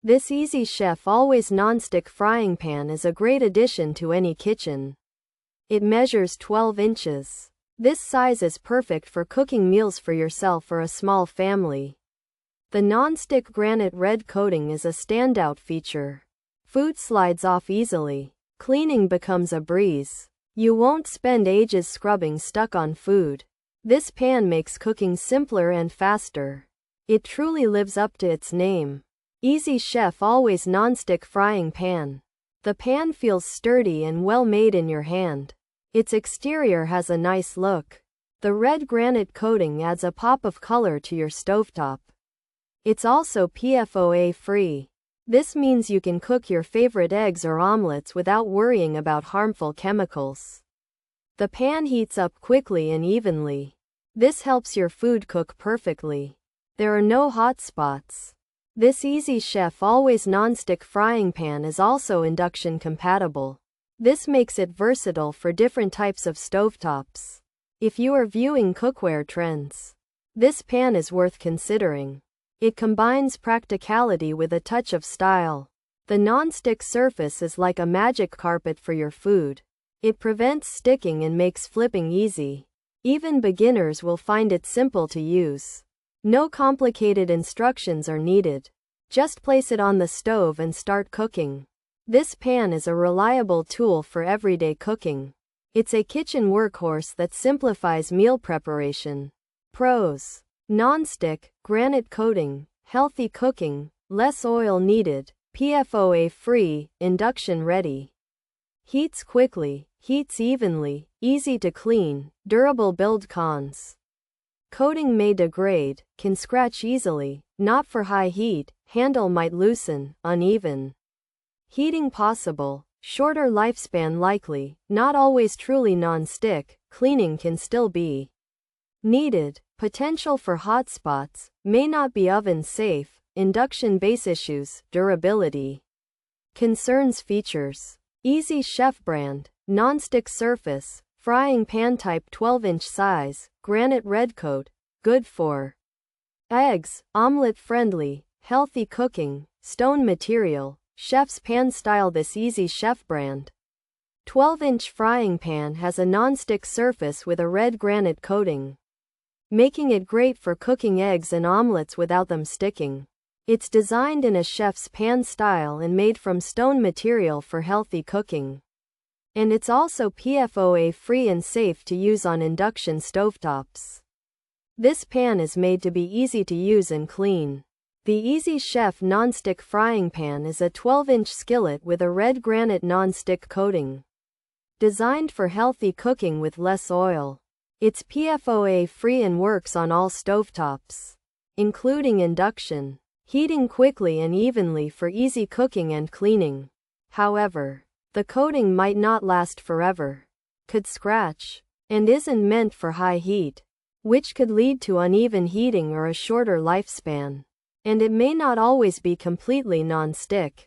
This Easy Chef Always Nonstick Frying Pan is a great addition to any kitchen. It measures 12 inches. This size is perfect for cooking meals for yourself or a small family. The non-stick granite red coating is a standout feature. Food slides off easily. Cleaning becomes a breeze. You won't spend ages scrubbing stuck on food. This pan makes cooking simpler and faster. It truly lives up to its name. Easy Chef Always Nonstick Frying Pan. The pan feels sturdy and well made in your hand. Its exterior has a nice look. The red granite coating adds a pop of color to your stovetop. It's also PFOA-free. This means you can cook your favorite eggs or omelets without worrying about harmful chemicals. The pan heats up quickly and evenly. This helps your food cook perfectly. There are no hot spots. This Easy Chef Always Nonstick Frying Pan is also induction compatible. This makes it versatile for different types of stovetops. If you are viewing cookware trends, this pan is worth considering. It combines practicality with a touch of style. The non-stick surface is like a magic carpet for your food. It prevents sticking and makes flipping easy. Even beginners will find it simple to use. No complicated instructions are needed. Just place it on the stove and start cooking. This pan is a reliable tool for everyday cooking. It's a kitchen workhorse that simplifies meal preparation. Pros: non-stick, granite coating, healthy cooking, less oil needed, PFOA-free, induction ready. Heats quickly, heats evenly, easy to clean, durable build. Cons: coating may degrade, can scratch easily, not for high heat, handle might loosen, uneven. Heating possible, shorter lifespan likely, not always truly non-stick, cleaning can still be needed. Potential for hot spots, may not be oven safe, induction base issues, durability. Concerns. Features: Easy Chef brand, non-stick surface, frying pan type 12-inch size, granite red coat, good for eggs, omelet friendly, healthy cooking, stone material, chef's pan style. This Easy Chef brand 12-inch frying pan has a non-stick surface with a red granite coating, making it great for cooking eggs and omelets without them sticking. It's designed in a chef's pan style and made from stone material for healthy cooking. And it's also PFOA-free and safe to use on induction stovetops. This pan is made to be easy to use and clean. The Easy Chef Nonstick Frying Pan is a 12-inch skillet with a red granite non-stick coating, designed for healthy cooking with less oil. It's PFOA-free and works on all stovetops, including induction, heating quickly and evenly for easy cooking and cleaning. However, the coating might not last forever, could scratch, and isn't meant for high heat, which could lead to uneven heating or a shorter lifespan. And it may not always be completely non-stick.